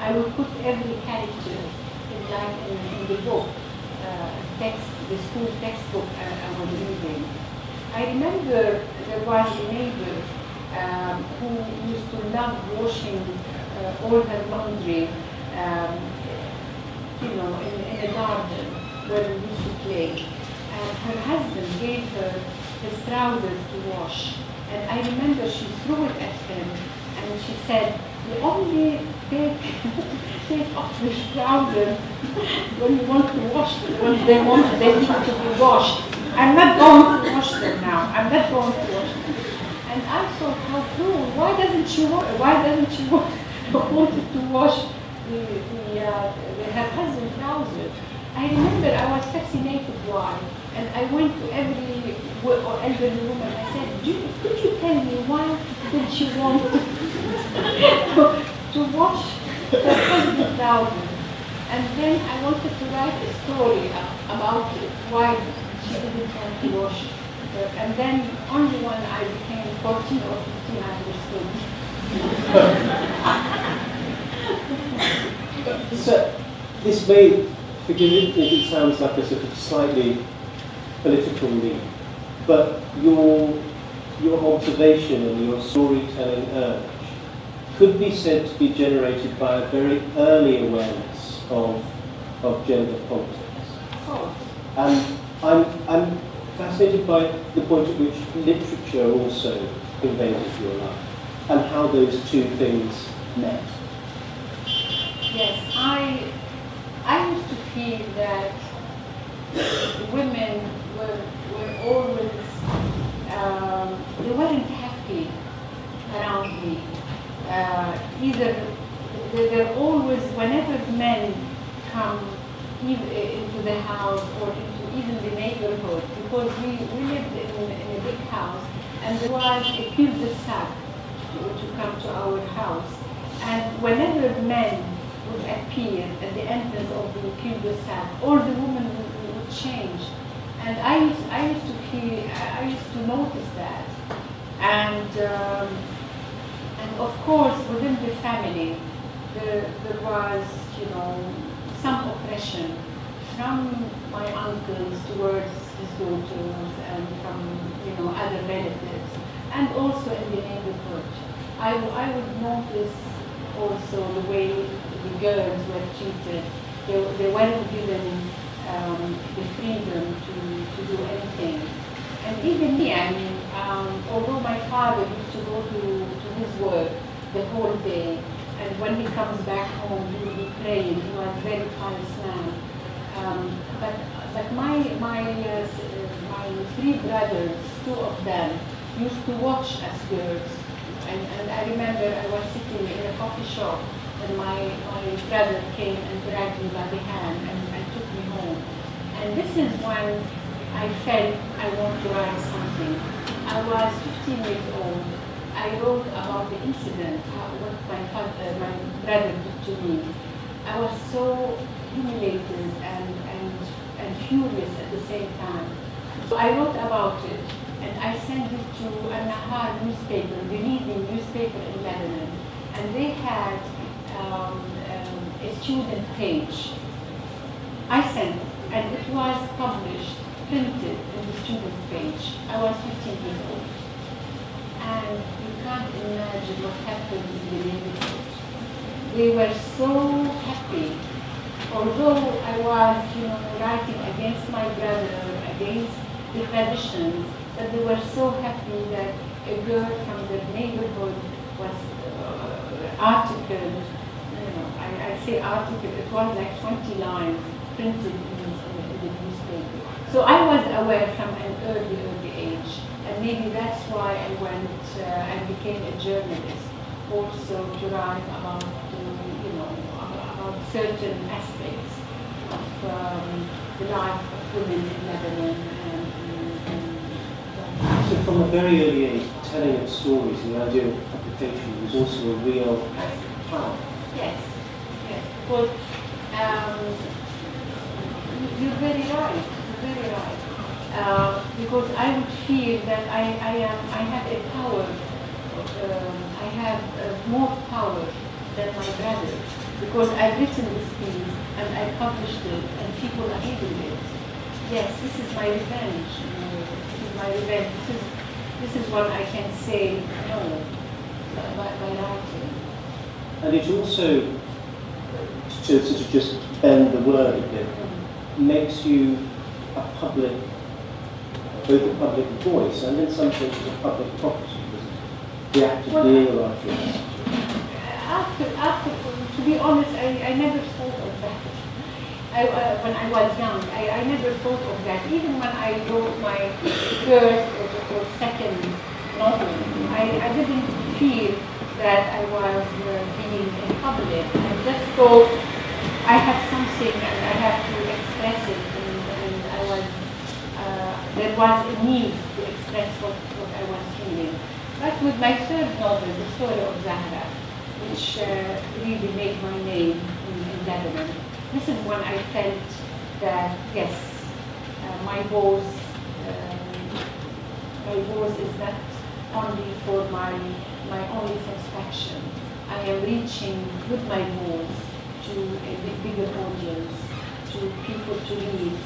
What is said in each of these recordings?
I would put every character in the book, the school textbook I was reading. I remember there was a neighbor who used to love washing all her laundry, in a garden where we used to play. And her husband gave her his trousers to wash. And I remember she threw it at him, and she said, "You only take off your trousers when you want to wash them, when they need to be washed. I'm not going to wash them now. I'm not going to wash them." And I thought, how cruel. Why doesn't she want to wash her husband's trousers? I remember I was fascinated why. And I went to every elderly woman. I said, could you tell me why did she want to wash her husband's trousers? And then I wanted to write a story about it, why she didn't want to wash her. And then only when I became 14 or 15, I understood. So this may, forgive me if it sounds like a sort of slightly political leap, but your observation and your storytelling urge could be said to be generated by a very early awareness of gender politics. Oh. And I'm fascinated by the point at which literature also invaded your life and how those two things met. Yes, I used to feel that women were always, they weren't happy around me. Either they're always, whenever men come into the house or into even the neighborhood, because we lived in a big house, and there was a cul-de-sac to come to our house. And whenever men would appear at the entrance of the cul-de-sac, all the women would change. And I used to notice that. And of course, within the family, there was, some oppression from my uncles towards his daughters and from, other relatives, and also in the neighborhood. I would notice also the way the girls were treated. They weren't given the freedom to do anything. And even me, although my father used to go to his work the whole day, and when he comes back home, he would be praying. He was a very pious man. But my three brothers, two of them, used to watch us girls. And I remember I was sitting in a coffee shop, and my brother came and dragged me by the hand and took me home. And this is when I felt I want to write something. I was 15 years old. I wrote about the incident, what my brother did to me. I was so humiliated and furious at the same time. So I wrote about it, and I sent it to An-Nahar newspaper, the leading newspaper in Lebanon. And they had a student page. I sent it, and it was published, printed in the student page. I was 15 years old. And you can't imagine what happened in the neighborhood. They were so happy. Although I was, writing against my brother, against the traditions, but they were so happy that a girl from the neighborhood was articled. I say article, it was like 20 lines printed in the newspaper. So I was aware from an early age, and maybe that's why I went and became a journalist, also to write about, about certain aspects of the life of women in Lebanon. So from a very early age, telling of stories and the idea of publication was also a real act of power. Yes. Because you're very right. Because I would feel that I have a power. I have more power than my brother. because I've written this piece and I published it and people are reading it. Yes, this is my revenge. This is my revenge. This is what I can say no by writing. And it also, to sort of just bend the word a bit, makes you a public, both a public voice and in some senses a public property. The act of being a writer. To be honest, I never thought of that. When I was young, I never thought of that. Even when I wrote my first or second novel, I didn't feel that I was being in public. I just thought I have something and I have to express it, and there was a need to express what I was feeling. But with my third novel, The Story of Zahra, which really made my name in Lebanon, this is when I felt that, yes, my voice is not only for my only satisfaction. I am reaching with my voice to a bigger audience, to people to read,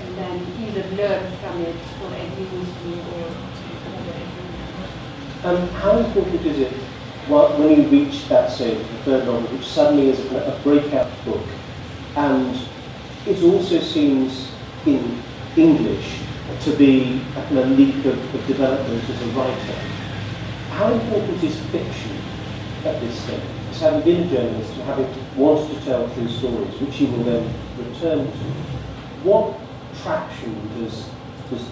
and then either learn from it or agree with me or whatever it is. How important is it when you reach that stage, the third novel, which suddenly is a breakout book, and it also seems in English to be a leap of development as a writer? How important is fiction at this stage? As having been a journalist and having wanted to tell true stories, which you will then return to, what traction does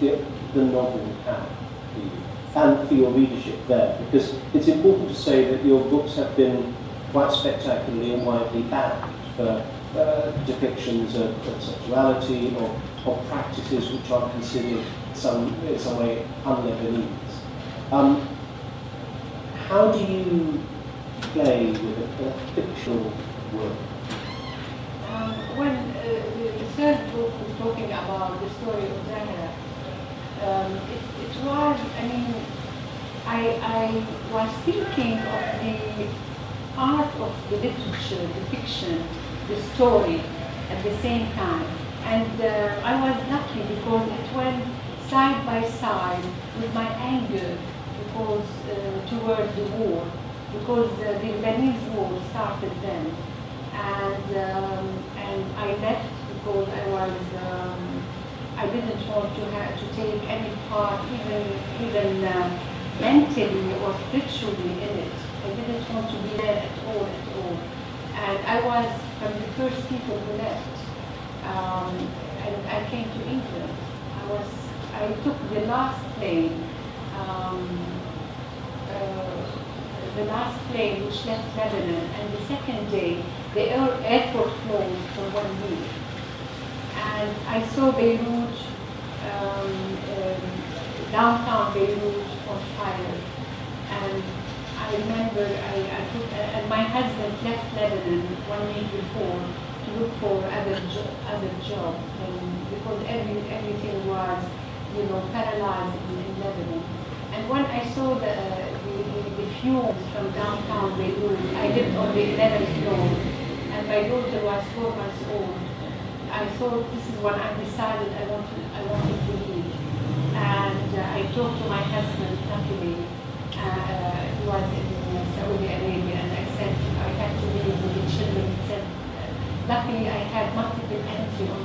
the novel have for you and for your readership there? Because it's important to say that your books have been quite spectacularly and widely banned for depictions of sexuality or of practices which are considered in some way un-Lebanese. How do you play with a fictional world? When the third book was talking about the story of Zahra, it was, I was thinking of the art of the literature, the fiction, the story at the same time. And I was lucky because it went side by side with my anger because toward the war, because the Lebanese war started then. And I left because I didn't want to take any part, even mentally or spiritually in it. I didn't want to be there at all. And I was from the first people who left. And I came to England. I took the last plane, which left Lebanon, and the second day the airport closed for 1 week. And I saw Beirut, downtown Beirut on fire. And I remember and my husband left Lebanon 1 week before to look for other job, because everything was, paralyzed in Lebanon. And when I saw the fumes from downtown Beirut, I lived on the 11th floor, and my daughter was 4 months old. I thought this is when I decided I wanted to leave. And I talked to my husband, luckily. He was in Saudi Arabia, and I said I had to leave with the children. He said, luckily I had multiple entry on